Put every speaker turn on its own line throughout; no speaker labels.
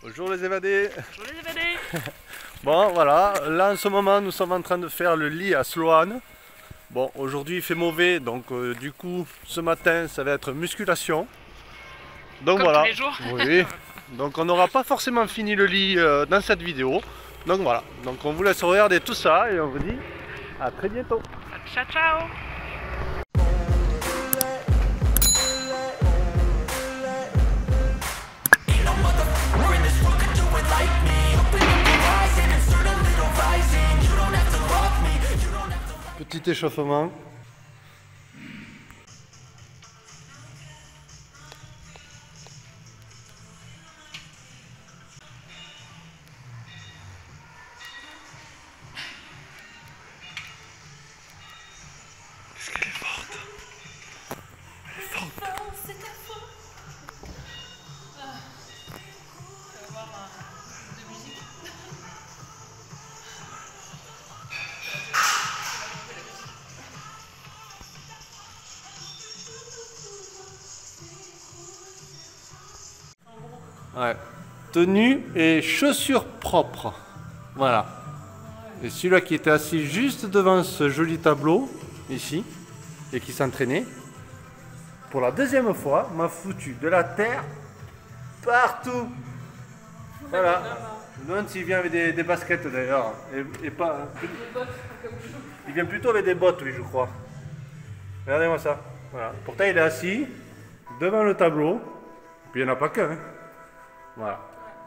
Bonjour les évadés.
Bonjour les évadés.
Bon voilà, là en ce moment nous sommes en train de faire le lit à Sloan. Bon, aujourd'hui il fait mauvais, donc du coup ce matin ça va être musculation. Donc
comme
voilà.
tous les jours.
Oui. Donc on n'aura pas forcément fini le lit dans cette vidéo. Donc voilà, donc on vous laisse regarder tout ça et on vous dit à très bientôt.
Ciao ciao.
Petit échauffement. Qu'est-ce qu'elle est forte. Elle est forte.
C'est ta faute. Tu vas voir de musique.
Ouais. Tenue et chaussures propres. Voilà. Et celui-là qui était assis juste devant ce joli tableau, ici, et qui s'entraînait, pour la deuxième fois, m'a foutu de la terre partout. Voilà. Je me demande s'il vient avec des baskets d'ailleurs. Et pas. Il vient plutôt avec des bottes, oui, je crois. Regardez-moi ça. Voilà. Pourtant, il est assis devant le tableau. Et puis, il n'y en a pas qu'un. Hein. Voilà.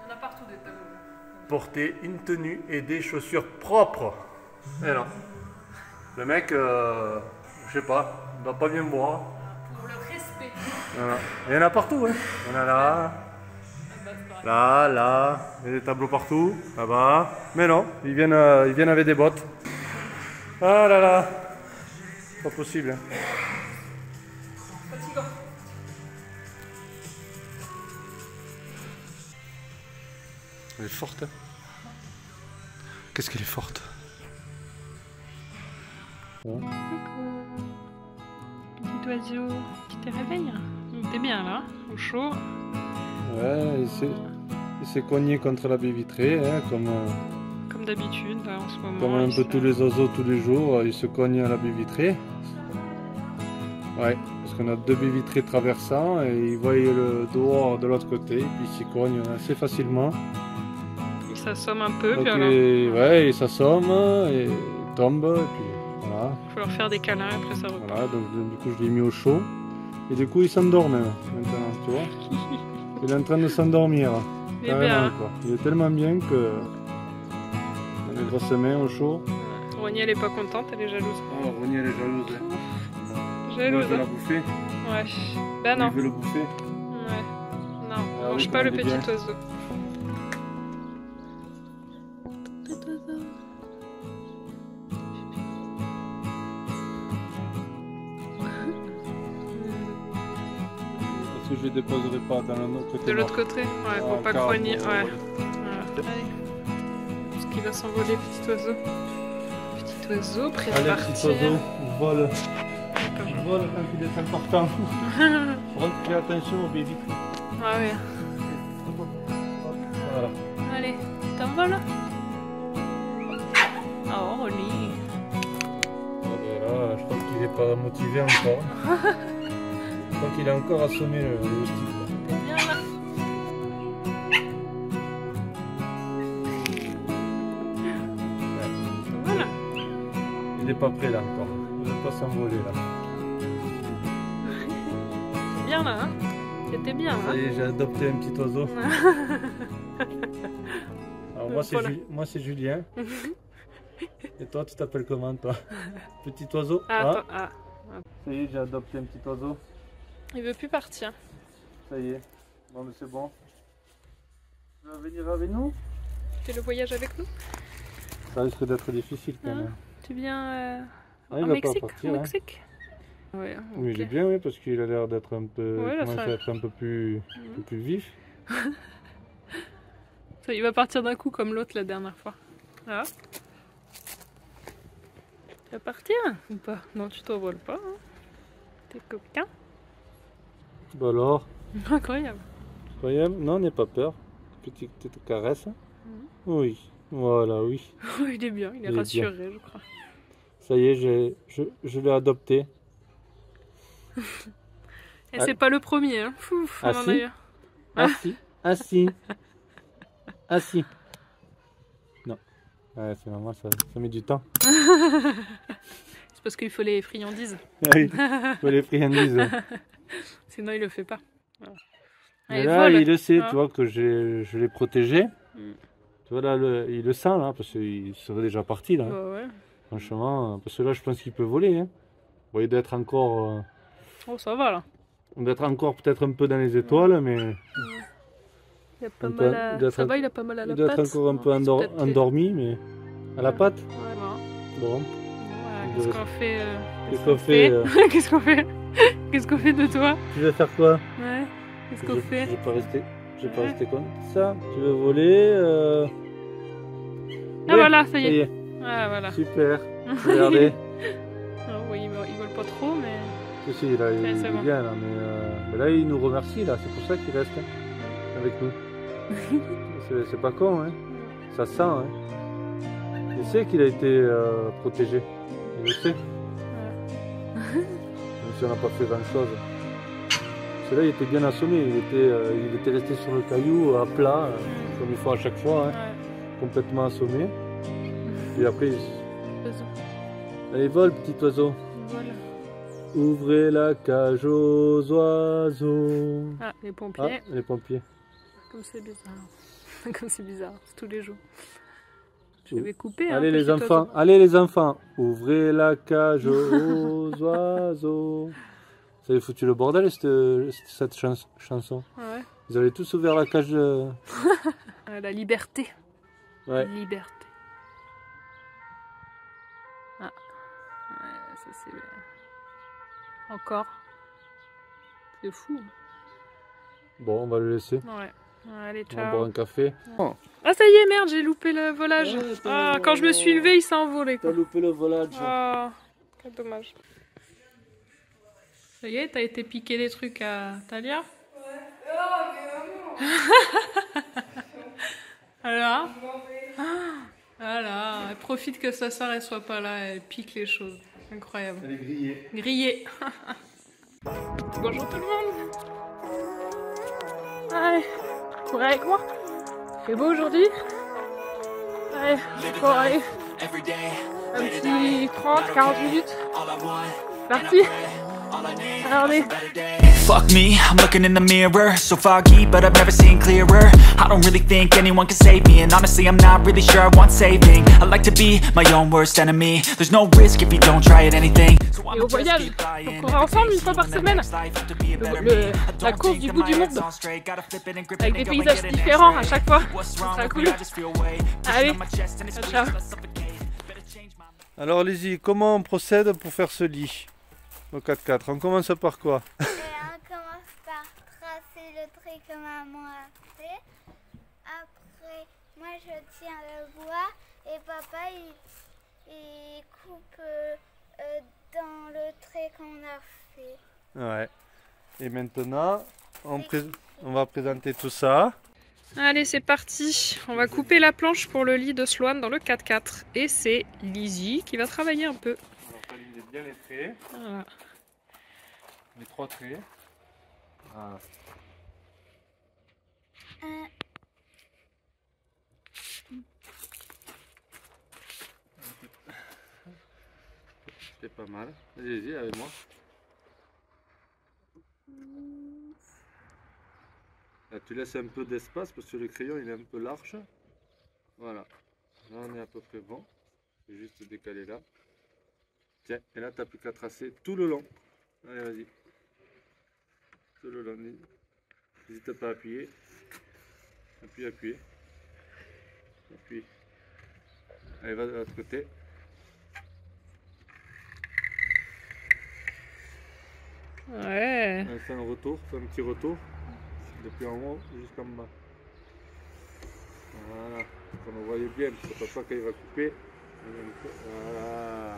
Il y en a partout des tableaux.
Porter une tenue et des chaussures propres. Et non. Le mec, je sais pas, il doit pas bien boire.
Pour le respect.
Voilà. Il y en a partout, hein. Il y en a là, là, il y a des tableaux partout, là-bas. Mais non, ils viennent avec des bottes. Ah là là, pas possible. Hein.
Fatigant.
Elle est forte. Hein. Qu'est-ce qu'elle est forte.
Coucou. Petit oiseau, tu te réveilles? T'es bien là, au chaud.
Ouais, il s'est cogné contre la baie vitrée, hein,
Comme d'habitude là, en ce moment.
comme un peu tous les oiseaux tous les jours, il se cogne à la baie vitrée. Ouais, parce qu'on a deux baies vitrées traversant et il voit le dehors de l'autre côté, et puis il s'y cogne assez facilement.
Il s'assomme un peu,
Donc,
puis alors.
ouais, il s'assomme et il tombe, et puis voilà.
Il faut leur faire des câlins, après ça repart.
Voilà, donc du coup je l'ai mis au chaud. Et du coup il s'endort même, maintenant, tu vois. Il est en train de s'endormir.
Il est bien. Hein.
Quoi. Il est tellement bien que... On a les grosses mains au chaud.
Rogny elle est pas contente, elle est jalouse.
Oh, Rogny elle est jalouse. Hein.
Jalouse.
Il veut
Hein.
la bouffer.
Ouais. Ben non.
Il veut le bouffer.
Ouais. Non,
Ah,
mange
oui,
pas le
il est
petit
bien.
oiseau.
Parce que je ne les déposerai pas dans l'autre côté.
De l'autre côté, ouais, faut pas que Rogny. Ouais. Voilà. Allez. Parce qu'il va s'envoler, petit oiseau. Petit oiseau, prêt à
Allez,
partir.
petit oiseau, vole. Vole quand il est important. Fais attention au bébé.
Ah ouais.
Voilà.
Allez, t'envoles. Oh, Rogny.
Là, je crois qu'il n'est pas motivé encore. Je crois qu'il a encore assommé le stick.
T'es bien là. Voilà.
Il n'est pas prêt là encore. Il ne va pas s'envoler là.
T'es bien là, hein. T'étais bien
Ça
là.
y est, j'ai adopté un petit oiseau. Alors moi c'est Julien. Et toi tu t'appelles comment toi? Petit oiseau?
Ah, ah.
Ça y est, j'ai adopté un petit oiseau.
Il veut plus partir.
Ça y est. Bon mais c'est bon. Tu vas venir avec nous?
Tu fais le voyage avec nous?
Ça risque d'être difficile quand même.
Tu viens
Ah, il
au
va
Mexique,
pas partir,
au
hein.
Mexique. Ouais,
Oui,
ok.
il est bien, oui, parce qu'il a l'air d'être un peu.
Ouais, là,
commence
ça-
à être un peu plus vif.
Ça, il va partir d'un coup comme l'autre la dernière fois. Ah. Tu vas partir ou pas? Non, tu t'envoles pas. Hein. T'es coquin.
Bah alors,
Incroyable.
incroyable. Non, n'aie pas peur. petite caresse. Oui, voilà, oui.
Il est bien, il est rassuré, je crois.
Ça y est, je l'ai adopté.
Et c'est pas le premier, hein. Fouf, on en a eu.
Assis. Non. Ouais, c'est normal, ça met du temps.
C'est parce qu'il faut les friandises.
Oui, il faut les friandises.
Sinon, il le fait pas. Voilà.
Mais là, il le sait, tu vois, que je l'ai protégé. Tu vois, là, il le sent, là, parce qu'il serait déjà parti, là.
Bah ouais.
Franchement, parce que là, je pense qu'il peut voler. Hein. Bon, il doit être encore...
Oh, ça va, là.
On doit être encore peut-être un peu dans les étoiles, mais...
Il a pas mal à... Ça va, il a pas mal à la patte.
Il doit être encore un peu endormi, mais... À la patte.
Voilà.
Bon.
Qu'est-ce qu'on fait
Qu'est-ce qu'on fait
Qu'est-ce qu'on fait de toi?
Tu veux faire quoi?
Ouais. Qu'est-ce qu'on fait?
Je vais pas rester comme ça. Tu veux voler
Ah voilà, ça y est. Ah voilà.
Super. Regardez.
Oui, il vole pas trop, mais...
Si, là, il est
bon.
bien, là, mais là, il nous remercie, là. C'est pour ça qu'il reste avec nous. C'est pas con, hein. Ça sent, hein. Il sait qu'il a été protégé. Il le sait. Même si on n'a pas fait grand chose. Celui-là, il était bien assommé. Il était resté sur le caillou à plat, comme il faut à chaque fois, hein. Complètement assommé. Et après, allez, vole, petit oiseau.
Voilà.
Ouvrez la cage aux oiseaux.
Ah, les pompiers.
Ah, les pompiers.
Comme c'est bizarre. Comme c'est bizarre, c'est tous les jours. Je vais couper.
Allez, les enfants, allez les enfants, ouvrez la cage aux oiseaux. Ça avait foutu le bordel, cette chanson.
Ouais.
Ils avaient tous ouvert la cage de...
La liberté.
Ouais.
Liberté. Ah. Ouais, ça c'est... Encore. C'est fou.
Bon, on va le laisser.
Ouais. Allez, ciao.
On va boire un café.
Ouais. Ah ça y est, merde, j'ai loupé le volage. Quand je me suis levée, il s'est envolé.
T'as loupé le volage.
Quel dommage. Ça y est, t'as été piquer des trucs à Talia? Ouais. Oh, alors voilà, elle profite que sa sœur elle soit pas là, elle pique les choses. Incroyable.
Elle est grillée.
Grillée. Bonjour tout le monde. Allez, courez avec moi. Il fait beau aujourd'hui. Allez, bon, allez. Un petit 30-40 minutes. Parti. Regardez.
Fuck me, I'm looking in the mirror. So foggy, but I've never seen clearer. I don't really think anyone can save me. And honestly, I'm not really sure I want saving. I like to be my own worst enemy. There's no risk if you don't try at anything.
Et au voyage, on court ensemble une fois par semaine. La course du bout du monde. Avec des paysages différents à chaque fois. Ça sera cool. Allez, ciao.
Alors Lizzie, comment on procède pour faire ce lit au 4x4? On commence par quoi?
On commence par tracer le trait que maman a fait. Après, moi je tiens le bois et papa il coupe dans le trait qu'on a fait.
Ouais. Et maintenant, on va présenter tout ça.
Allez, c'est parti. On va couper la planche pour le lit de Sloane dans le 4x4. Et c'est Lizzie qui va travailler un peu.
On va aligner bien les traits.
Voilà.
Les 3 traits. Voilà. C'est pas mal. Allez-y avec moi. Là, tu laisses un peu d'espace parce que le crayon il est un peu large. Voilà. Là on est à peu près bon. Je vais juste décaler là. Tiens, et là tu n'as plus qu'à tracer tout le long. Allez, vas-y. Tout le long. N'hésite pas à appuyer. Appuie. Appuie. Allez, va de l'autre côté.
Ouais.
On fait un retour, un petit retour. Depuis en haut jusqu'en bas. Voilà. Comme vous voyez bien, parce que papa quand il va couper. Voilà.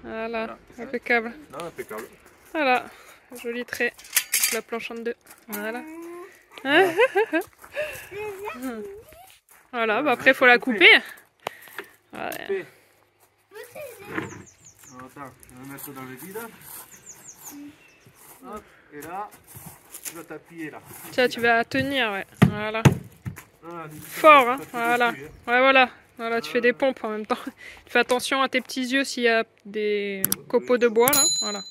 Voilà. Impeccable.
Non, impeccable.
Voilà. Joli trait. La planche en deux. Voilà.
Voilà.
Voilà, bah après il faut la couper. Ouais.
Attends, je vais mettre dans le vide. Hop, et là, tu vas t'appuyer là.
Tiens, tu vas tenir, ouais. Voilà.
Voilà,
Fort, hein. Voilà. Ouais, voilà. Voilà, tu fais des pompes en même temps. Tu fais attention à tes petits yeux s'il y a des copeaux de bois là. Voilà.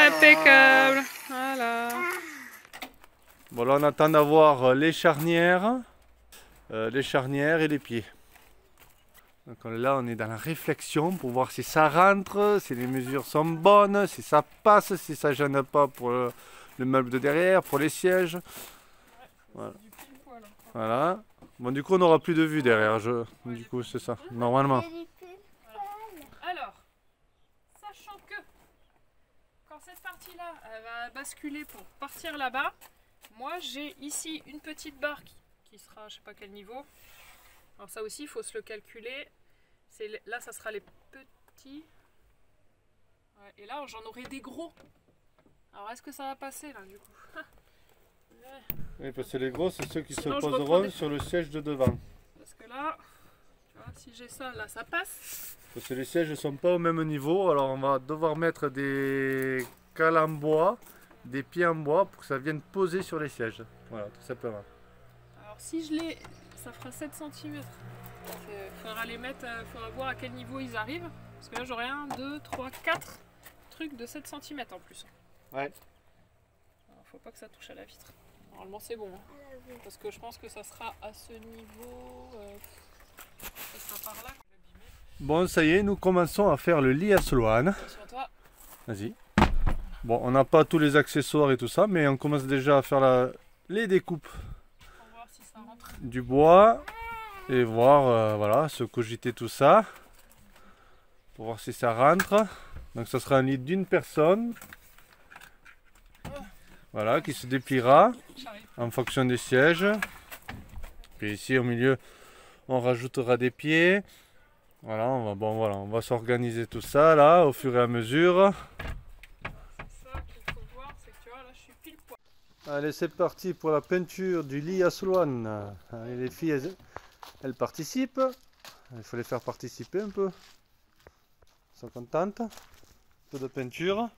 Impeccable. Voilà.
Bon, là on attend d'avoir les charnières et les pieds. Donc là on est dans la réflexion pour voir si ça rentre, si les mesures sont bonnes, si ça passe, si ça gêne pas pour le meuble de derrière, pour les sièges. Voilà. Voilà. Bon, du coup on n'aura plus de vue derrière, du coup c'est ça, normalement.
Alors, sachant que quand cette partie-là elle va basculer pour partir là-bas, moi j'ai ici une petite barre qui sera je sais pas quel niveau. Alors ça aussi il faut se le calculer. Là ça sera les petits. Ouais, et là j'en aurai des gros. Alors est-ce que ça va passer là du coup?
Oui, parce que les gros c'est ceux qui
Sinon,
se poseront sur le siège de devant.
Parce que là, tu vois, si j'ai ça, là ça passe.
Parce que les sièges ne sont pas au même niveau, alors on va devoir mettre des cales en bois, des pieds en bois pour que ça vienne poser sur les sièges. Voilà, tout simplement.
Alors si je les... ça fera 7 cm. Il faudra les mettre, faudra voir à quel niveau ils arrivent. Parce que là j'aurai 1, 2, 3, 4 trucs de 7 cm en plus.
Ouais.
Alors, faut pas que ça touche à la vitre. Normalement c'est bon. Hein. Parce que je pense que ça sera à ce niveau. Ça sera par là.
Bon, ça y est, nous commençons à faire le lit à Sloane.
Attention à toi.
Vas-y. Bon, on n'a pas tous les accessoires et tout ça, mais on commence déjà à faire les découpes
Pour voir si ça rentre.
du bois et voir, voilà, se cogiter tout ça pour voir si ça rentre. Donc ça sera un lit d'une personne, voilà, qui se dépliera en fonction des sièges. Puis ici au milieu, on rajoutera des pieds. Voilà, on va s'organiser tout ça là au fur et à mesure. Allez, c'est parti pour la peinture du lit à Sloane. Allez, les filles, elles participent. Il faut les faire participer un peu. Elles sont contentes. Un peu de peinture.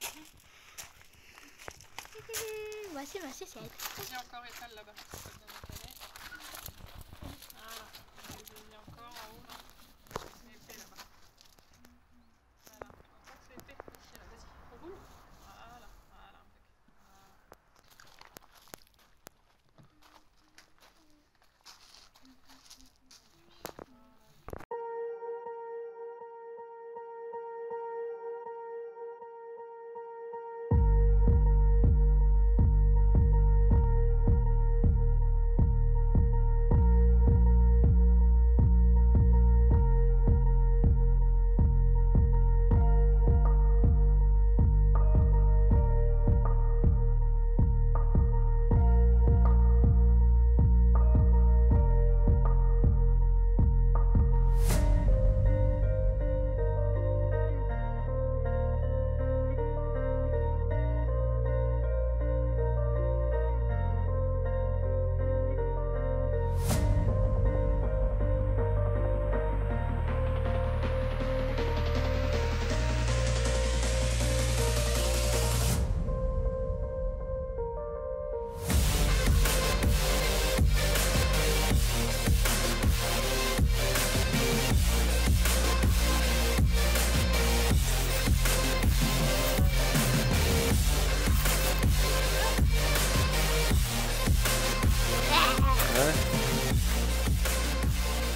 Voici ma sucette.
Vas-y, encore étale là-bas. Voilà. Vas-y, encore en haut là. C'est épais là-bas. Voilà. Encore c'est épais. Ici là, vas-y. Roule. Voilà. Voilà.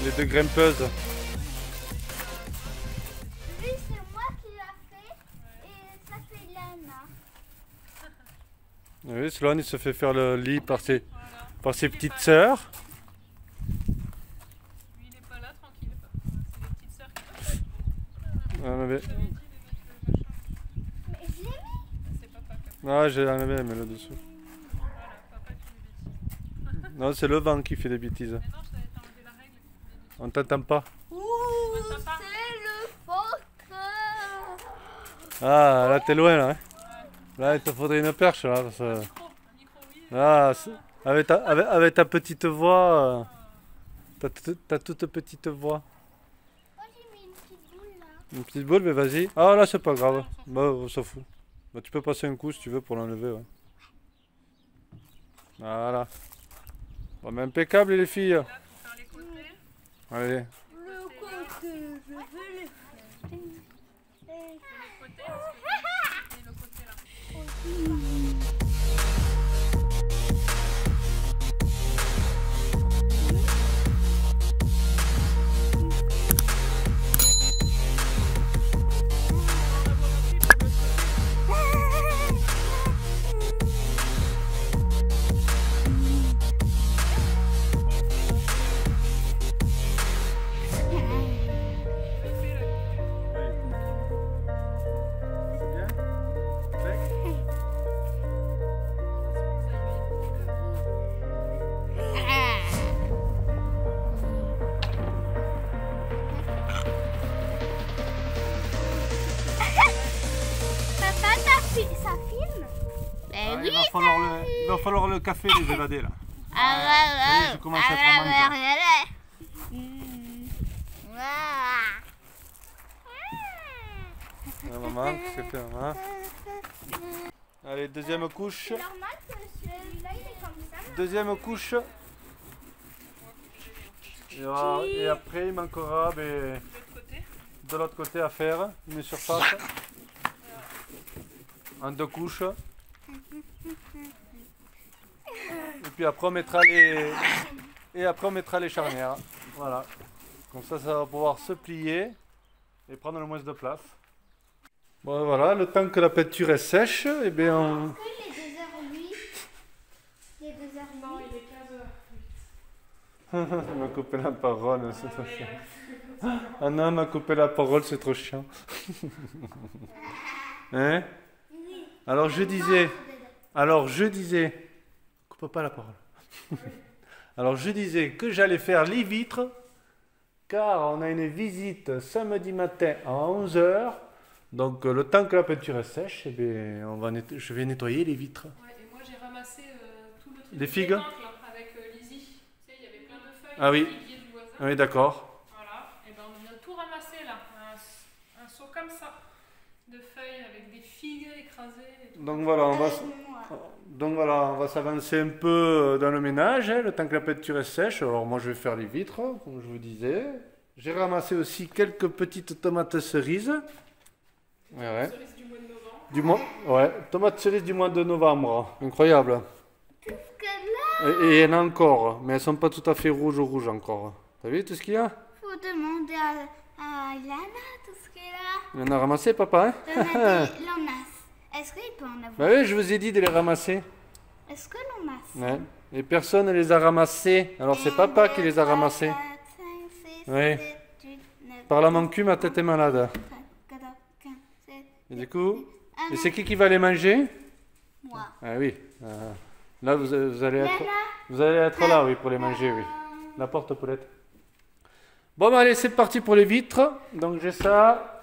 Les deux grimpeuses.
Lui, c'est moi qui l'a fait et ça fait Lana.
Oui, Sloane il se fait faire le lit par ses petites sœurs.
Lui, il est pas là, tranquille. C'est les petites sœurs qui
Enlevé.
Mais je l'ai mis.
C'est papa qui a
Ah, j'ai enlevé, mais là dessous.
Voilà, papa qui fait des bêtises.
Non, c'est le vent qui fait des bêtises.
Mais non, je t'avais enlevé la règle.
On t'entend pas.
Ouh,
Papa.
c'est
Ah, là t'es loin là. Hein. Là il te faudrait une perche là. Parce que...
Un micro, oui.
Là, avec ta petite voix, ta toute petite voix.
Moi j'ai mis une petite boule là.
Une petite boule, mais vas-y. Ah là c'est pas grave. Bah on s'en fout. Bah, tu peux passer un coup si tu veux pour l'enlever. Ouais. Voilà. Bon, mais impeccable les filles.
Là, pour faire les côtés.
Allez.
Le côté, je veux le faire.
Le côté, parce que c'est le côté là.
Papa, ça filme? Ben oui,
Il va falloir le café les évadés là.
Ah,
je commence à être maman, qu'est-ce que fait maman? Allez, deuxième couche.
C'est normal que celui-là il est comme ça.
Deuxième couche. Et après il manquera de l'autre côté à faire une surface. En 2 couches. Et puis après on mettra les charnières. Voilà. Comme ça va pouvoir se plier et prendre le moins de place. Bon voilà, le temps que la peinture est sèche, et bien on...
Est-ce que il est 2h08? Il est 2h08.
Non, il est 15h.
Elle m'a coupé la parole, c'est trop chiant. Anna m'a coupé la parole, c'est trop chiant. Hein? Alors je disais, coupe pas la parole. Alors je disais que j'allais faire les vitres, car on a une visite samedi matin à 11h. Donc le temps que la peinture est sèche, eh bien, je vais nettoyer les vitres.
Ouais, et moi j'ai ramassé tout le truc.
Les
de
figues
pétanque, là, avec Lizzie. Tu sais, il y avait plein de feuilles.
Ah oui.
de figuier du voisin.
Oui, d'accord.
Voilà, et ben on vient de tout ramasser là. Un seau comme ça. De feuilles avec des figues écrasées. Et tout.
Donc voilà, on va s'avancer un peu dans le ménage, hein, le temps que la peinture est sèche. Alors moi je vais faire les vitres, comme je vous disais. J'ai ramassé aussi quelques petites tomates cerises. Ouais.
Cerise du mois de novembre.
Ouais, tomates cerises du mois de novembre. Incroyable.
Qu'est-ce que là?
Et il y en a encore, mais elles sont pas tout à fait rouges encore. T'as vu tout ce qu'il y a?
Faut demander à Ilana tout ce qu'il y a là.
Il en a ramassé, papa, hein?
L'onas. Est-ce qu'il peut en avoir?
Bah oui, je vous ai dit de les ramasser.
Est-ce que l'onas?
Ouais. Et personne ne les a ramassés. Alors c'est papa qui les a ramassés.
4, 5, 6,
Ouais.
7, 8, 9,
Par là mon cul, ma tête est malade.
14, 15, 16,
Et du coup, et c'est qui va les manger?
moi.
Ah oui. Là, vous allez être là, oui, pour les manger, oui. La porte poulette. Bon, bah, allez, c'est parti pour les vitres. Donc j'ai ça.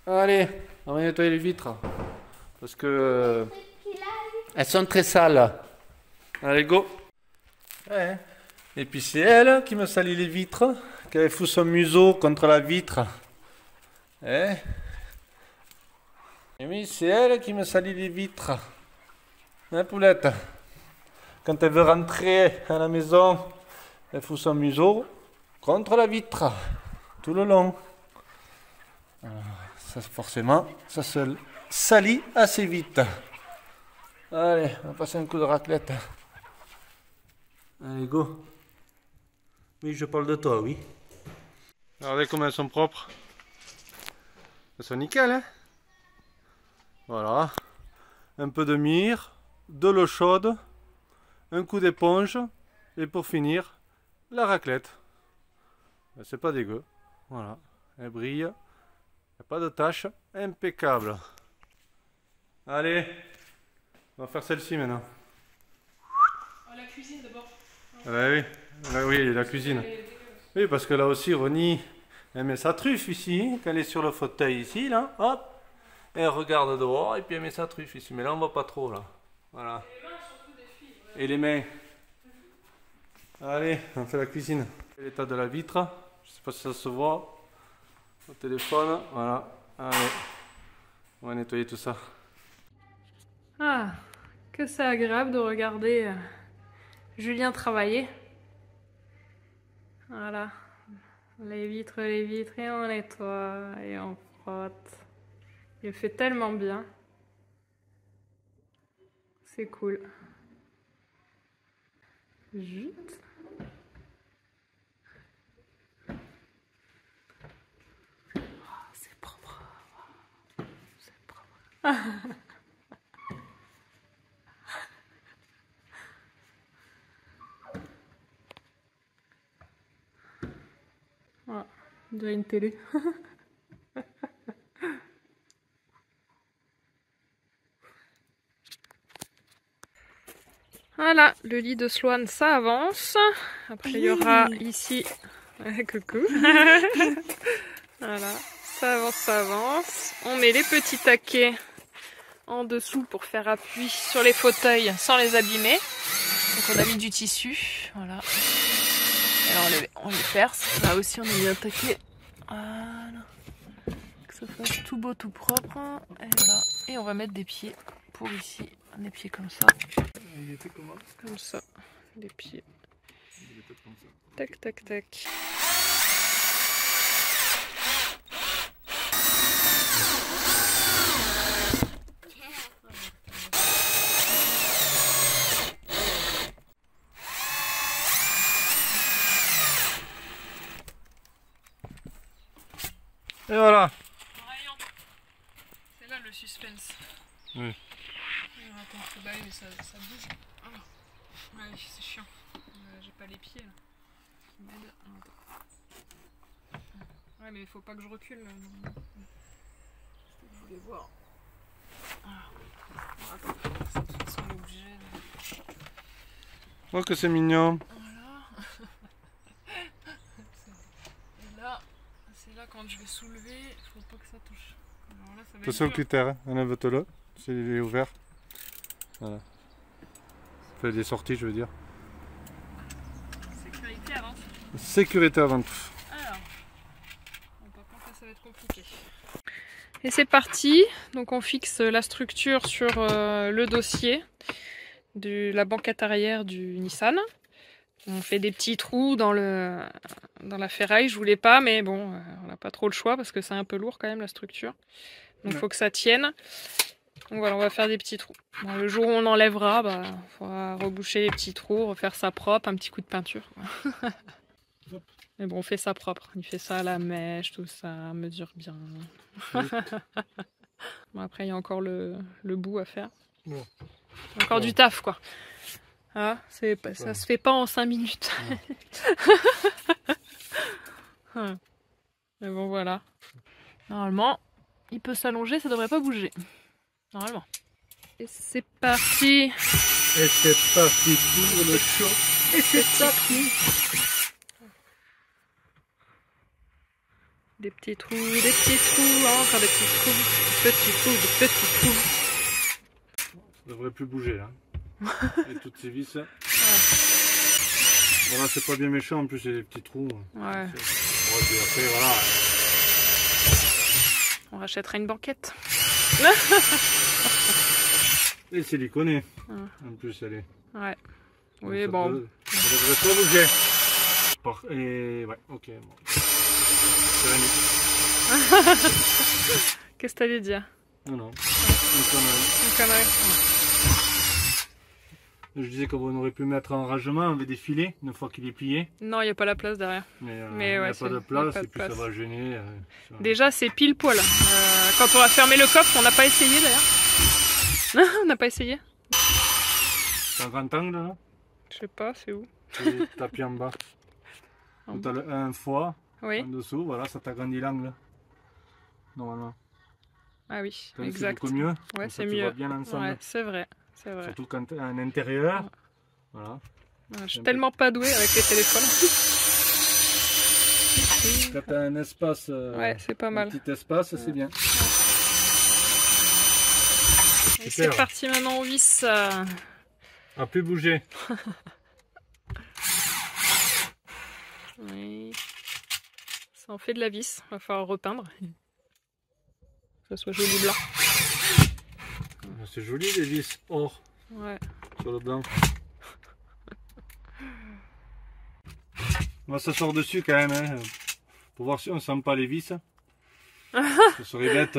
Allez, on va nettoyer les vitres. Parce que elles sont très sales. Allez, go. Ouais. Et puis c'est elle qui me salit les vitres, qui avait fout son museau contre la vitre. Et oui, c'est elle qui me salit les vitres. Hein, poulette? Quand elle veut rentrer à la maison, elle fout son museau contre la vitre, tout le long. Alors, ça, forcément, ça se salit assez vite. Allez, on va passer un coup de raclette. Allez, go. Oui, je parle de toi, oui. Regardez comment elles sont propres. Elles sont nickel, hein? Voilà. Un peu de myrrhe, de l'eau chaude, un coup d'éponge, et pour finir, la raclette. C'est pas dégueu. Voilà. Elle brille. Il n'y a pas de tache. Impeccable. Allez. On va faire celle-ci maintenant.
La cuisine d'abord.
Ah bah oui. Là, oui, la cuisine. Oui, parce que là aussi, Ronnie, elle met sa truffe ici, quand elle est sur le fauteuil ici, là. Hop. Elle regarde dehors et puis elle met sa truffe ici. Mais là, on voit pas trop, là. Voilà. Et les mains. Allez, on fait la cuisine. L'état de la vitre. Je sais pas si ça se voit. Au téléphone. Voilà. Allez. On va nettoyer tout ça.
Ah, que c'est agréable de regarder Julien travailler. Voilà. Les vitres, et on nettoie, et on frotte. Il fait tellement bien. C'est cool. Jute. Oh, c'est propre. C'est propre. Voilà, on dirait une télé. Voilà, le lit de Sloane, ça avance. Après, il y aura ici... coucou. Voilà, ça avance, ça avance. On met les petits taquets en dessous pour faire appui sur les fauteuils sans les abîmer. Donc on a mis du tissu, voilà. Alors on les perce. Là aussi on a mis un taquet. Voilà. Que ça fasse tout beau, tout propre. Et voilà. Et on va mettre des pieds pour ici. Des pieds comme ça.
Il était comment?
Comme ça. Des pieds.
Il était comme ça.
Tac, tac, tac.
Et voilà.
C'est là le suspense.
Oui.
Attends, c'est balai, mais ça bouge. Oh. Ouais, c'est chiant. J'ai pas les pieds là. Qui m'aident. Ouais, mais il faut pas que je recule. Là. Je voulais voir. Attends, de toute façon, on est obligé.
Oh, que c'est mignon.
Voilà. Et là, c'est là quand je vais soulever, il faut pas que ça touche. Alors là, ça va
Attention au
être dur.
cutter, hein. Enlève-le. Il est ouvert. Voilà. Ça fait des sorties, je veux dire.
Sécurité avant tout.
Sécurité avant tout.
Alors, bon, par contre, là, ça va être compliqué. Et c'est parti. Donc, on fixe la structure sur le dossier de la banquette arrière du Nissan. On fait des petits trous dans la ferraille. Je voulais pas, mais bon, on n'a pas trop le choix parce que c'est un peu lourd quand même la structure. Donc, il faut que ça tienne. Donc voilà, on va faire des petits trous. Bon, le jour où on enlèvera, il faudra reboucher les petits trous, refaire ça propre, un petit coup de peinture. Mais bon, on fait ça propre. Il fait ça à la mèche, tout ça, mesure bien. Bon, après, il y a encore le bout à faire.
Bon.
Encore du taf, quoi. Ah, ça se fait pas en 5 minutes. Mais bon, voilà. Normalement, il peut s'allonger, ça devrait pas bouger. Normalement. Et c'est parti.
Et c'est parti pour le show. Et c'est parti.
Des petits trous, encore des petits trous, des petits trous.
Ça devrait plus bouger là. Et toutes ces vis. Ouais. Voilà, c'est pas bien méchant, en plus il y a des petits trous.
Ouais.
Après, voilà.
On rachètera une banquette.
Et siliconée. En plus, elle est.
Ouais. Oui, bon.
Ça devrait pas bouger. Et ouais, ok. Bon.
Qu'est-ce que t'allais dire?
Non. Une
connerie.
Je disais qu'on aurait pu mettre un rangement, enlever des filets une fois qu'il est plié.
Non, il n'y a pas la place derrière.
Mais
ouais,
il n'y a pas de place et puis ça va gêner.
Déjà, c'est pile poil. Quand on va fermer le coffre, on n'a pas essayé d'ailleurs. On n'a pas essayé.
C'est un grand angle là?
Je sais pas, c'est où?
C'est tapis en bas. Tu as le 1 fois
oui.
En dessous, voilà, ça t'agrandit l'angle. Normalement.
Ah oui,
donc
exact.
C'est beaucoup mieux.
Ouais, c'est
mieux.
mieux.
Bien ensemble.
Ouais, c'est vrai.
Surtout quand tu es en intérieur.
Ouais.
Voilà.
Ouais, je suis tellement pas douée avec les téléphones.
Quand tu as un espace,
ouais, c'est pas mal.
Un petit espace, c'est bien.
Et c'est parti maintenant, on vis.
A plus bouger.
Oui. Ça en fait de la vis, il va falloir repeindre. Que ça soit joli blanc.
C'est joli les vis or.
Ouais.
Sur le blanc. On va s'asseoir dessus quand même, hein, pour voir si on sent pas les vis. Ça serait bête.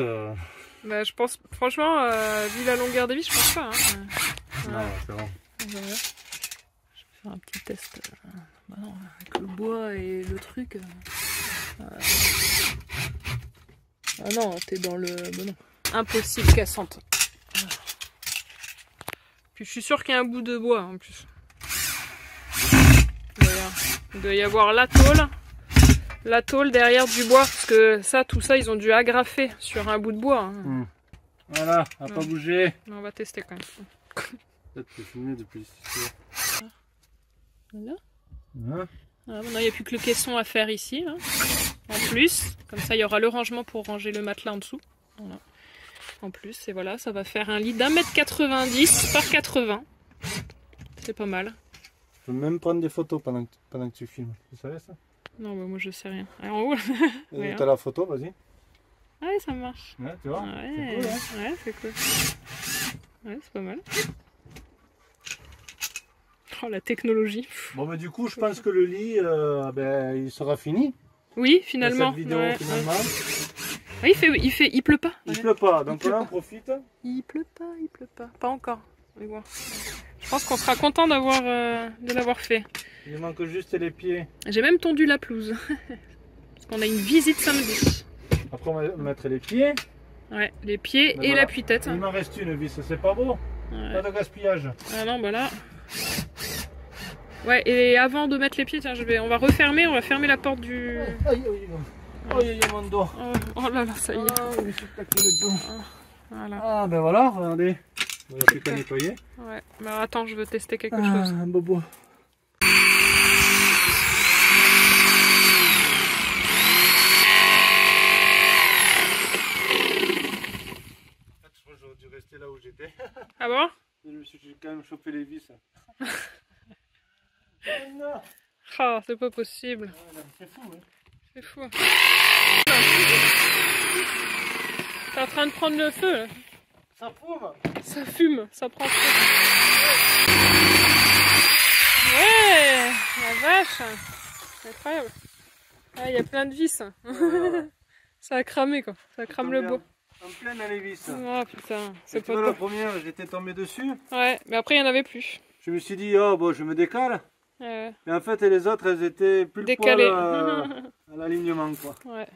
Bah, je pense, franchement, vu la longueur des vis, je pense pas. Hein.
Non, c'est bon.
Je vais faire un petit test. Bah non, avec le bois et le truc. Ah non, t'es dans le. Bah non. Impossible cassante. Puis je suis sûre qu'il y a un bout de bois en plus. D'ailleurs, il doit y avoir la tôle derrière du bois, parce que ça, tout ça, ils ont dû agrafer sur un bout de bois. Hein.
Voilà, à pas bouger.
On va tester quand même.
Peut-être que je mets depuis ici.
Voilà.
Hein?
Ah, maintenant, il n'y a plus que le caisson à faire ici. Là. En plus, comme ça, il y aura le rangement pour ranger le matelas en dessous. Voilà. En plus, et voilà, ça va faire un lit d'1,90 m par 80. C'est pas mal.
Je peux même prendre des photos pendant que tu filmes. Tu savais ça?
Non, bah moi je sais rien. Ah, en haut, ouais,
t'as la photo, vas-y.
Ah ouais, ça marche.
Ouais, tu vois?
Ouais,
c'est cool, hein?
Ouais, c'est cool. Ouais, c'est pas mal. Oh, la technologie.
Bon, bah du coup, je pense que le lit, il sera fini.
Oui, finalement.
Cette vidéo, finalement.
Ah, il pleut pas.
Il pleut pas, donc là, on profite.
Il pleut pas. Pas encore. Mais bon. Je pense qu'on sera content de l'avoir fait.
Il manque juste les pieds.
J'ai même tondu la pelouse. Parce qu'on a une visite samedi.
Après, on va mettre les pieds.
Ouais, les pieds et
voilà.
l'appui-tête.
Il m'en reste une vis, c'est pas beau.
Ouais.
Pas de gaspillage.
Ah non, bah là. Ouais, et avant de mettre les pieds, tiens, on va refermer, on va fermer la porte du.
Aïe, mon dos.
Oh là là, ça y est.
Ah, je me suis claqué le dos.
Voilà.
Ah, ben voilà, regardez. On va plus qu'à nettoyer.
Ouais, mais alors, attends, je veux tester quelque chose.
Un bobo. J'aurais dû rester là où j'étais.
Ah bon?
J'ai quand même chopé les vis.
Oh, c'est pas possible.
C'est fou, hein?
C'est fou. T'es en train de prendre le feu là.
Ça fume.
Ça fume, ça prend feu. Ouais, la vache. C'est incroyable. Ah, il y a plein de vis. Ça a cramé quoi. Ça crame le bois.
En pleine à les vis.
Oh putain, c'est pas
la
top.
première, j'étais tombé dessus.
Ouais, mais après il n'y en avait plus.
Je me suis dit, oh bon, je me décale. Mais en fait, les autres, elles étaient plus
décalées
à l'alignement, quoi.
Ouais.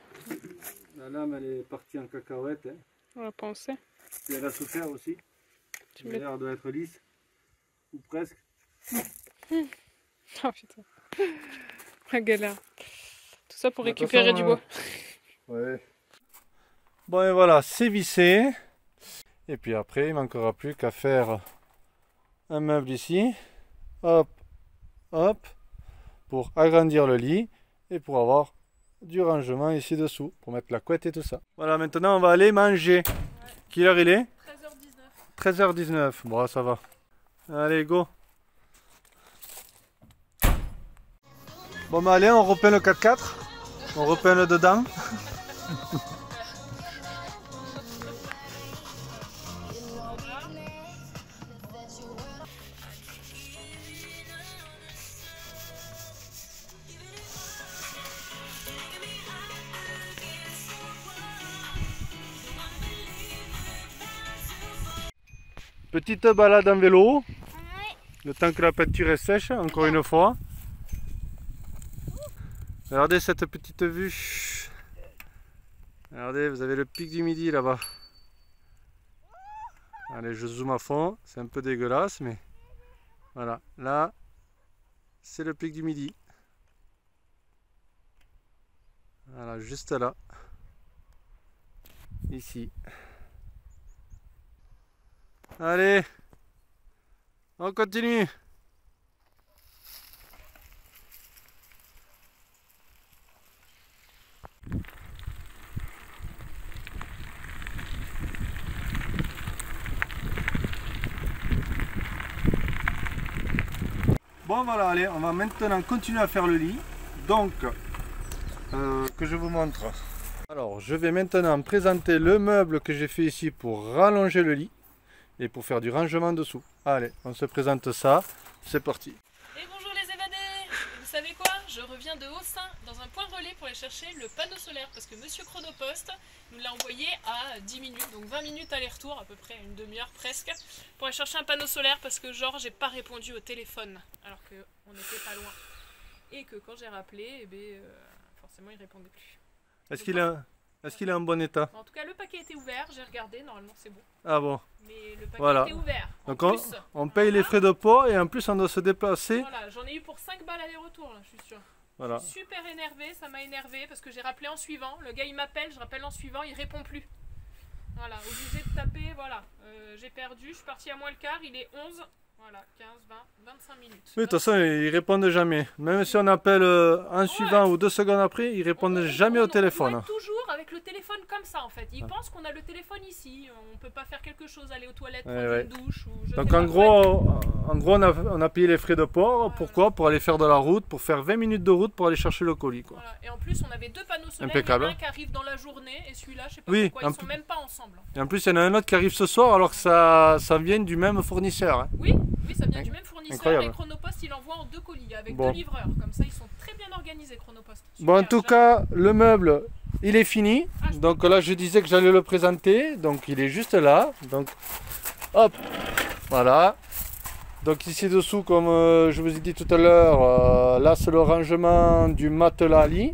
La lame, elle est partie en cacahuète. Hein.
On va penser.
Et elle a souffert aussi. D'ailleurs, elle doit être lisse. Ou presque.
Oh putain. La galère. Tout ça pour récupérer du bois.
Ouais. Bon, et voilà, c'est vissé. Et puis après, il ne manquera plus qu'à faire un meuble ici. Hop, hop. Pour agrandir le lit. Et pour avoir du rangement ici dessous. Pour mettre la couette et tout ça. Voilà, maintenant on va aller manger. Ouais. Quelle heure il est? 13h19. 13h19. Bon, ça va. Allez, go. Bon, bah allez, on repeint le 4x4. On repeint le dedans. Petite balade en vélo, le temps que la peinture est sèche, encore une fois. Regardez cette petite vue. Regardez, vous avez le pic du Midi là-bas. Allez, je zoome à fond, c'est un peu dégueulasse, mais voilà, là, c'est le pic du Midi. Voilà, juste là, ici. Allez, on continue. Bon voilà, allez, on va maintenant continuer à faire le lit. Donc, que je vous montre. Alors, je vais maintenant présenter le meuble que j'ai fait ici pour rallonger le lit et pour faire du rangement dessous. Allez, on se présente ça. C'est parti.
Et bonjour les évadés! Vous savez quoi? Je reviens de Haussin dans un point relais pour aller chercher le panneau solaire parce que Monsieur Chronopost nous l'a envoyé à 10 minutes, donc 20 minutes aller-retour, à peu près une demi-heure presque, pour aller chercher un panneau solaire parce que Georges n'a pas répondu au téléphone alors qu'on n'était pas loin. Et que quand j'ai rappelé, eh bien, forcément il répondait plus.
Est-ce qu'il est en bon état?
En tout cas, le paquet était ouvert, j'ai regardé, normalement c'est bon.
Ah bon?
Mais le paquet
Voilà.
était ouvert.
Donc on paye les frais de port et en plus on doit se déplacer.
Voilà, j'en ai eu pour 5 balles aller-retour, là, je suis sûre.
Voilà.
Je suis super énervé, ça m'a énervé parce que j'ai rappelé en suivant. Le gars il m'appelle, je rappelle en suivant, il répond plus. Voilà, obligé de taper, voilà. J'ai perdu, je suis parti à moins le quart, il est 11. Voilà, 15, 20, 25 minutes.
Oui, de toute façon, ils répondent jamais. Même si on appelle en suivant ou 2 secondes après, ils répondent jamais au téléphone.
On est toujours avec le téléphone comme ça en fait. Ils pensent qu'on a le téléphone ici. On peut pas faire quelque chose, aller aux toilettes, prendre une douche ou je
Donc
sais
en
pas.
gros, on a payé les frais de port. Pourquoi? Pour aller faire de la route, pour faire 20 minutes de route pour aller chercher le colis, quoi.
Voilà. Et en plus, on avait 2 panneaux solaires.
Impeccable.
Il y en a un qui arrive dans la journée et celui-là, je sais pas
Oui,
pourquoi, ils sont même pas ensemble.
Et en plus, il y en a un autre qui arrive ce soir alors que ça vient du même fournisseur. Hein.
Oui, ça vient du même fournisseur.
Incroyable.
Et Chronopost, il envoie en 2 colis avec
Bon.
2 livreurs. Comme ça, ils sont très bien organisés, Chronopost.
Bon, en
Super,
tout cas, le meuble, il est fini.
Ah, je
Donc là, je disais que j'allais le présenter. Donc il est juste là. Donc, hop, voilà. Donc ici dessous, comme je vous ai dit tout à l'heure, là c'est le rangement du matelas lit.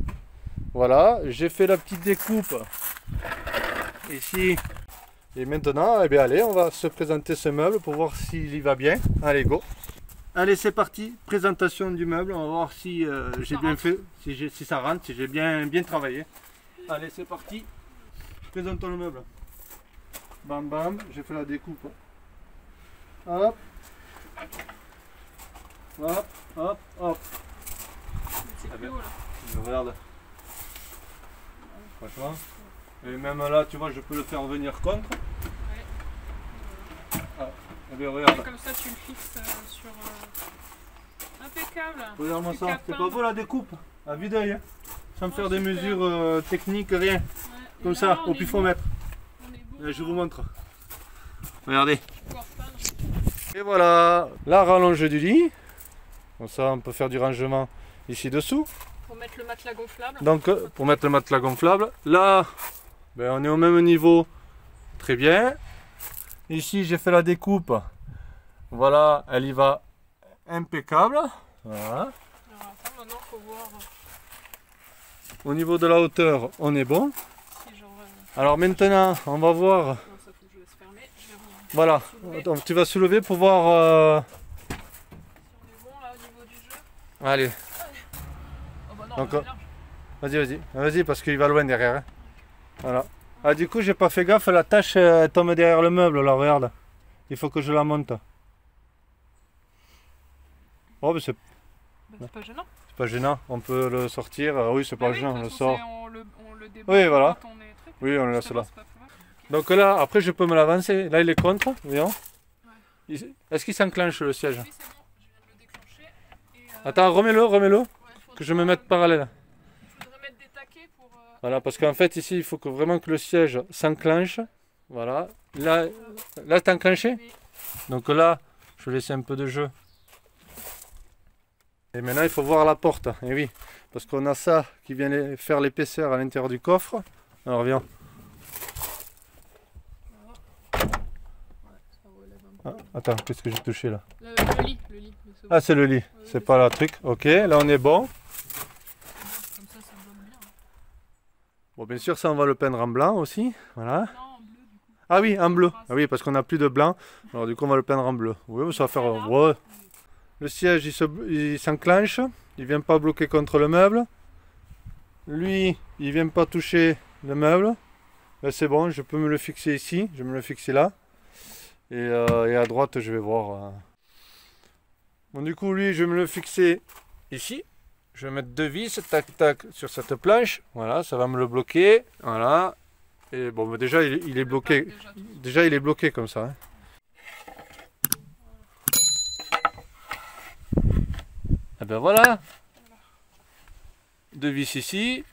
Voilà, j'ai fait la petite découpe ici. Et maintenant, eh bien, allez, on va se présenter ce meuble pour voir s'il y va bien. Allez, go. Allez, c'est parti. Présentation du meuble. On va voir si j'ai bien fait, si ça rentre, si j'ai bien travaillé. Allez, c'est parti. Présentons le meuble. Bam, bam. J'ai fait la découpe. Hop. Hop, hop, hop.
C'est plus haut là.
Regarde. Franchement. Et même là, tu vois, je peux le faire venir contre. Ah, eh bien, regarde.
Comme ça, tu le fixes sur. Impeccable.
Regarde-moi
Tu
ça.
capes,
C'est
hein.
pas beau la découpe? À vue d'œil. Hein. Sans faire des
super.
mesures techniques, rien.
Ouais. Et
Comme
là,
ça,
on
au
est
pifomètre.
bon. On est bon.
Là, je vous montre. Regardez.
Pouvoir peindre.
Et voilà, la rallonge du lit. Comme ça, on peut faire du rangement ici dessous.
Pour mettre le matelas gonflable.
Donc, pour mettre le matelas gonflable. Là, ben, on est au même niveau. Très bien. Ici, j'ai fait la découpe. Voilà, elle y va impeccable. Voilà.
Alors, attends, maintenant, faut voir
Au niveau de la hauteur, on est bon.
si genre.
Alors maintenant, on va voir.
Non, ça faut que je laisse fermer. Je vais vous
Voilà.
soulever.
Donc, tu vas soulever pour voir.
Si on est bon là au niveau du jeu.
Allez,
Oh bah non,
Donc,
on est large.
vas-y, parce qu'il va loin derrière. Hein. Voilà. Ah, du coup, j'ai pas fait gaffe, la tâche elle tombe derrière le meuble, là, regarde. Il faut que je la monte. Oh, mais c'est
Bah, c'est pas gênant.
pas gênant, on peut le sortir. Oui, c'est pas
Bah oui,
gênant,
de
on
toute
le
façon,
sort.
on le débat
Oui, voilà.
quand on est truc.
Oui, on le laisse
Justement,
là.
c'est pas plus mal.
Donc là, après, je peux me l'avancer. Là, il est contre, voyons. Est-ce qu'il s'enclenche le siège?
Oui, c'est bon, je viens de le déclencher. Et,
Attends, remets-le,
ouais,
que je me mette parallèle.
Il faudrait mettre des taquets pour.
Voilà, parce qu'en fait, ici, il faut que vraiment que le siège s'enclenche. Voilà. Là, c'est enclenché.
Oui.
Donc là, je vais laisser un peu de jeu. Et maintenant, il faut voir la porte. Et oui, parce qu'on a ça qui vient faire l'épaisseur à l'intérieur du coffre. Alors, viens.
Ouais, ça relève un peu.
Ah, attends, qu'est-ce que j'ai touché là?
Le lit. mais c'est bon.
Ah, c'est le lit. C'est pas la truc. Ok, là, on est bon.
Comme ça bloque bien.
Bon, bien sûr, ça, on va le peindre en blanc aussi. Voilà.
Non, en bleu du coup.
Ah oui, en bleu. Ah oui, parce qu'on n'a plus de blanc. Alors, du coup, on va le peindre en bleu. Oui, ça va faire. Ouais. Le siège, il s'enclenche. Il vient pas bloquer contre le meuble. Lui, il vient pas toucher le meuble. Là, c'est bon, je peux me le fixer ici. Je vais me le fixer là. Et à droite, je vais voir. Bon, du coup, lui, je vais me le fixer ici. Je vais mettre 2 vis, tac, tac, sur cette planche. Voilà, ça va me le bloquer. Voilà. Et bon, bah, déjà, il est bloqué. Déjà, il est bloqué comme ça. Hein. ben voilà. 2 vis ici.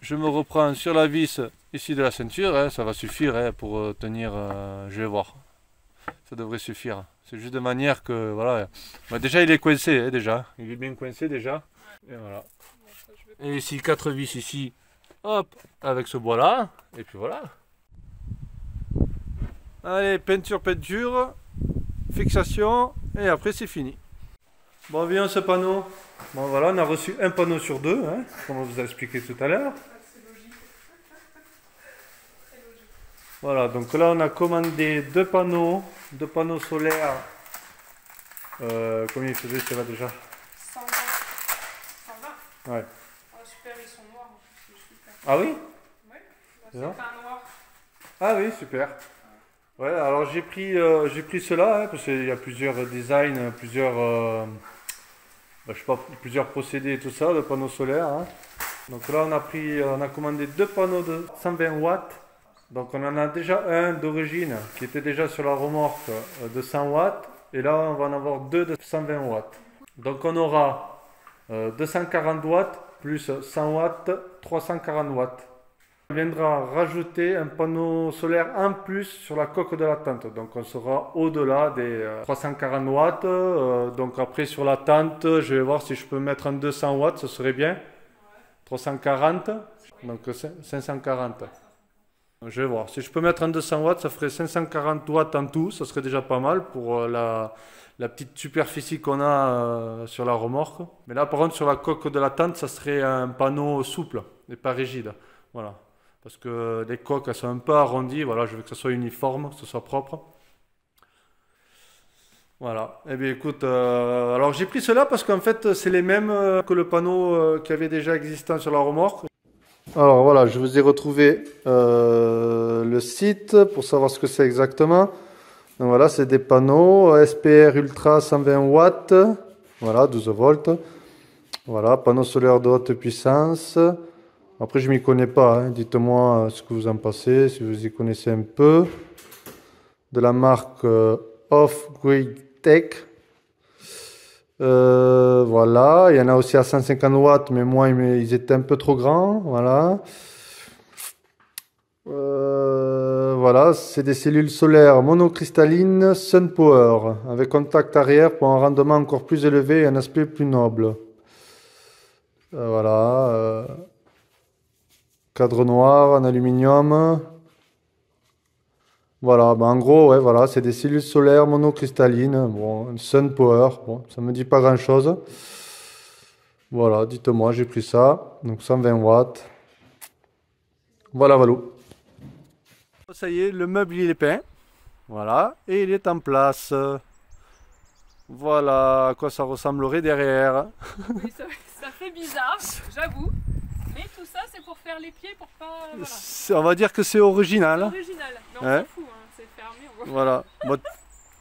Je me reprends sur la vis ici de la ceinture, hein, ça va suffire hein, pour tenir, je vais voir. Ça devrait suffire. C'est juste de manière que, voilà. Bah, déjà il est coincé, hein, déjà. Il est bien coincé déjà. Et voilà. Et ici 4 vis ici, hop, avec ce bois là. Et puis voilà. Allez, peinture, fixation, et après c'est fini. Bon, bien ce panneau. Bon voilà, on a reçu un panneau sur 2, hein, comme on vous a expliqué tout à l'heure. Voilà, donc là on a commandé 2 panneaux solaires. Combien il faisait cela déjà?
120. 120.
Ouais.
Oh, super, ils sont noirs. Super.
Ah oui?
Oui, c'est pas un noir.
Ah oui, super. Ouais, alors j'ai pris cela, hein, parce qu'il y a plusieurs designs, plusieurs, je sais pas, plusieurs procédés et tout ça, de panneaux solaires. Hein. Donc là on a commandé 2 panneaux de 120 watts. Donc on en a déjà un d'origine qui était déjà sur la remorque de 100 watts. Et là on va en avoir 2 de 120 watts. Donc on aura 240 watts plus 100 watts, 340 watts. On viendra rajouter un panneau solaire en plus sur la coque de la tente. Donc on sera au-delà des 340 watts. Donc après sur la tente, je vais voir si je peux mettre un 200 watts, ce serait bien. 340, donc 540. Je vais voir. Si je peux mettre un 200 watts, ça ferait 540 watts en tout. Ça serait déjà pas mal pour la petite superficie qu'on a sur la remorque. Mais là, par contre, sur la coque de la tente, ça serait un panneau souple et pas rigide. Voilà. Parce que les coques, elles sont un peu arrondies. Voilà, je veux que ça soit uniforme, que ce soit propre. Voilà. Eh bien, écoute, alors j'ai pris cela parce qu'en fait, c'est les mêmes que le panneau qui avait déjà existant sur la remorque. Alors voilà, je vous ai retrouvé le site pour savoir ce que c'est exactement. Donc voilà, c'est des panneaux SPR Ultra 120 watts, voilà, 12 volts. Voilà, panneaux solaires de haute puissance. Après, je m'y connais pas, hein. Dites-moi ce que vous en pensez, si vous y connaissez un peu. De la marque Off-Grid Tech. Voilà, il y en a aussi à 150 watts, mais moi ils étaient un peu trop grands. Voilà, voilà, c'est des cellules solaires monocristallines Sun Power avec contact arrière pour un rendement encore plus élevé et un aspect plus noble. Voilà, cadre noir en aluminium. Voilà, ben en gros, ouais, voilà, c'est des cellules solaires monocristallines, bon, Sun Power, bon, ça me dit pas grand chose. Voilà, dites-moi, j'ai pris ça, donc 120 watts. Voilà, voilà. Ça y est, le meuble il est peint, voilà, et il est en place. Voilà à quoi ça ressemblerait derrière.
Oui, ça fait bizarre, j'avoue. Mais tout ça, c'est pour faire les pieds, pour pas... Voilà.
On va dire que c'est original.
C'est original, mais on s'en fout, hein. C'est fermé. On voit.
Voilà. Bon,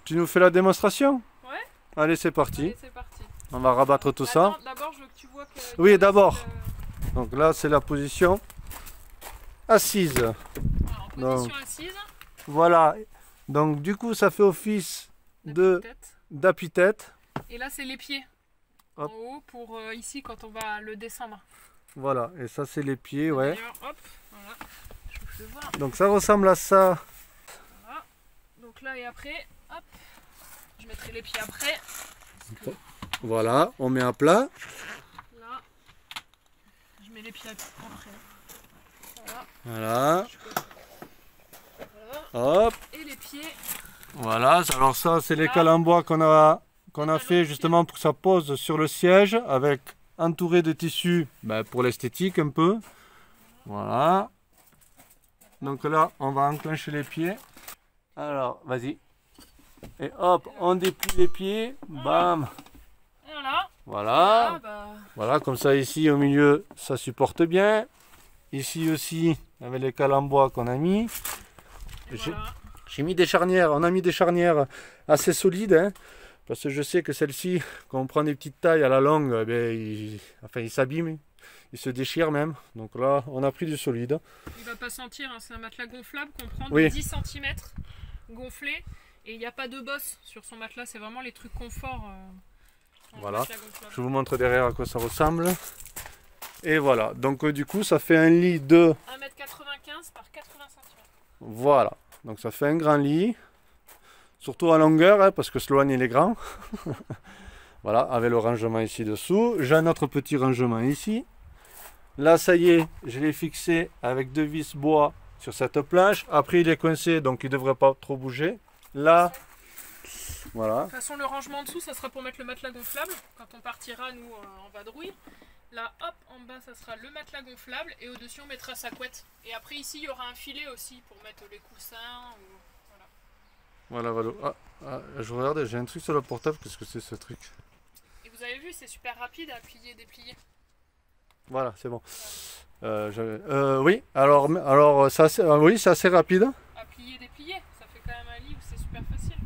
tu nous fais la démonstration?
Ouais.
Allez, c'est parti.
Allez, c'est parti.
On va rabattre tout ça.
D'abord, je veux que tu vois que...
Oui, d'abord. Donc là, c'est la position assise.
Alors, en position assise.
Voilà. Donc du coup, ça fait office d'appui-tête.
Et là, c'est les pieds. Hop. En haut, pour ici, quand on va le descendre.
Voilà, et ça c'est les pieds, ouais.
Hop, voilà. Je vous fais voir.
Donc ça ressemble à ça.
Voilà. Donc là et après, hop, je mettrai les pieds après. Que...
Voilà, on met à plat.
Là, je mets les pieds après.
Voilà. Voilà. Hop.
Et les pieds.
Voilà, alors ça c'est les cales en bois qu'on a fait justement pour que ça pose sur le siège avec entouré de tissu pour l'esthétique un peu. Voilà. Donc là, on va enclencher les pieds. Alors, vas-y. Et hop, on déplie les pieds. Bam. Voilà. Voilà, comme ça ici au milieu, ça supporte bien. Ici aussi, avec les cales en bois qu'on a mis. J'ai mis des charnières. On a mis des charnières assez solides, hein. Parce que je sais que celle-ci, quand on prend des petites tailles à la longue, il s'abîme, il se déchire même. Donc là, on a pris du solide.
Il ne va pas sentir, hein, c'est un matelas gonflable qu'on prend de 10 cm gonflé. Et il n'y a pas de bosse sur son matelas, c'est vraiment les trucs confort.
Voilà.
matelas gonflable.
Je vous montre derrière à quoi ça ressemble. Et voilà, donc du coup ça fait un lit de...
1,95 m par 80 cm.
Voilà, donc ça fait un grand lit. Surtout à longueur, hein, parce que Sloan il est grand. Voilà, avec le rangement ici dessous. J'ai un autre petit rangement ici. Là ça y est, je l'ai fixé avec 2 vis bois sur cette planche. Après il est coincé, donc il ne devrait pas trop bouger. Là, voilà.
De toute façon, le rangement en dessous, ça sera pour mettre le matelas gonflable. Quand on partira, nous, en vadrouille. Là, hop, en bas, ça sera le matelas gonflable. Et au-dessus, on mettra sa couette. Et après, ici, il y aura un filet aussi pour mettre les coussins. Voilà.
Voilà, voilà. Je regarde, j'ai un truc sur le portable. Qu'est-ce que c'est ce truc?
Et vous avez vu, c'est super rapide à plier, déplier.
Voilà, c'est bon. Oui, alors oui, c'est assez rapide.
À plier, déplier. Ça fait quand même un lit où c'est super facile.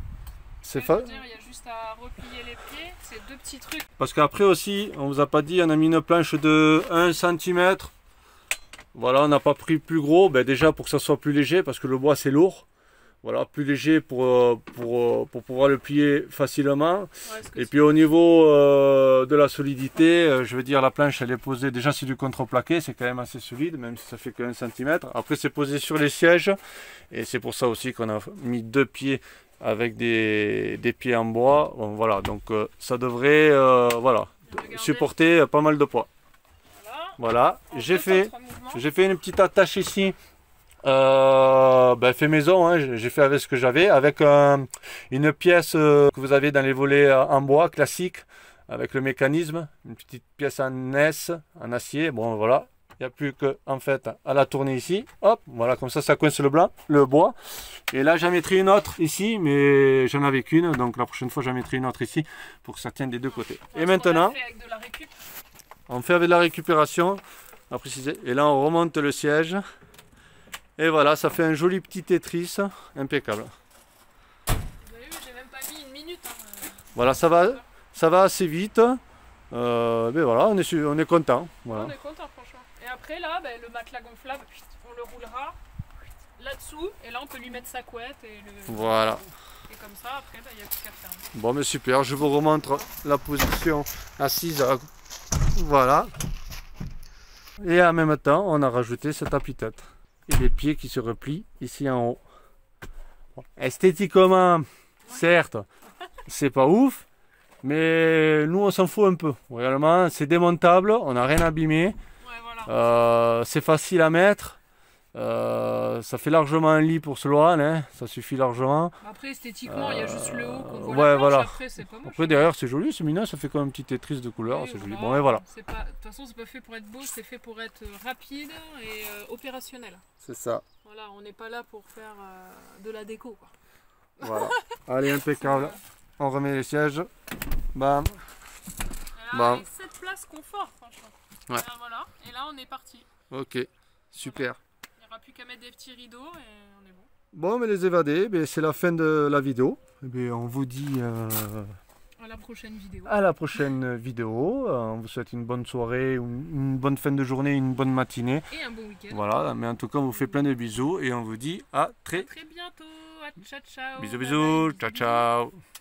C'est
Il y a juste à replier les pieds. C'est 2 petits trucs.
Parce qu'après aussi, on vous a pas dit, on a mis une planche de 1 cm. Voilà, on n'a pas pris plus gros. Ben déjà pour que ça soit plus léger, parce que le bois c'est lourd. Voilà, plus léger pour pouvoir le plier facilement.
Ouais,
et puis au niveau de la solidité, je veux dire, la planche elle est posée, déjà c'est du contreplaqué, c'est quand même assez solide, même si ça fait que 1 cm. Après c'est posé sur les sièges, et c'est pour ça aussi qu'on a mis 2 pieds avec des pieds en bois. Bon, voilà, donc ça devrait voilà, supporter pas mal de poids. Voilà, j'ai fait une petite attache ici. Fait maison, hein, j'ai fait avec ce que j'avais, avec une pièce que vous avez dans les volets en bois classique, avec le mécanisme, une petite pièce en S, en acier. Bon voilà, il n'y a plus que en fait à la tourner ici, hop, voilà, comme ça coince le bois. Et là j'en mettrai une autre ici, mais j'en avais qu'une, donc la prochaine fois j'en mettrai une autre ici pour que ça tienne des 2 côtés. Et maintenant, on fait avec de la récupération, à préciser, et là on remonte le siège. Et voilà, ça fait un joli petit Tetris, impeccable.
Vous avez vu, j'ai même pas mis une minute. Hein.
Voilà, ça va assez vite. Mais voilà, on est content. Voilà.
On est content, franchement. Et après, là, le matelas gonflable, on le roulera là-dessous. Et là, on peut lui mettre sa couette.
Voilà.
Et comme ça, après, il n'y a plus qu'à faire.
Bon, mais super, je vous remontre la position assise. Voilà. Et en même temps, on a rajouté cet appuie-tête. Et les pieds qui se replient ici en haut. Esthétiquement, certes, c'est pas ouf, mais nous on s'en fout un peu. Réellement, c'est démontable, on n'a rien abîmé.
Ouais, voilà.
C'est facile à mettre. Ça fait largement un lit pour Sloan, hein, ça suffit largement.
Après, esthétiquement, il y a juste le haut qu'on voit.
Ouais,
la planche,
voilà.
Après, c'est pas moche.
Après, derrière, c'est joli, c'est mignon, ça fait comme un petit Tetris de couleurs,
Oui,
c'est joli.
voilà.
Bon, et voilà.
De toute façon, c'est pas fait pour être beau, c'est fait pour être rapide et opérationnel.
C'est ça.
Voilà, on n'est pas là pour faire de la déco, quoi.
Voilà. Allez, impeccable. On remet les sièges. Bam.
Et là, 7 places confort, franchement.
Ouais.
Et là, voilà. Et là, on est parti.
Ok, super.
Il n'y aura plus qu'à mettre des petits rideaux et on est bon.
Bon, mais les évadés, c'est la fin de la vidéo. On vous dit
à la prochaine vidéo.
À la prochaine vidéo. On vous souhaite une bonne soirée, une bonne fin de journée, une bonne matinée.
Et un bon week-end.
Voilà, mais en tout cas, on vous fait plein de bisous et on vous dit à très
bientôt. Ciao, ciao.
Bisous, bisous. Ciao, ciao.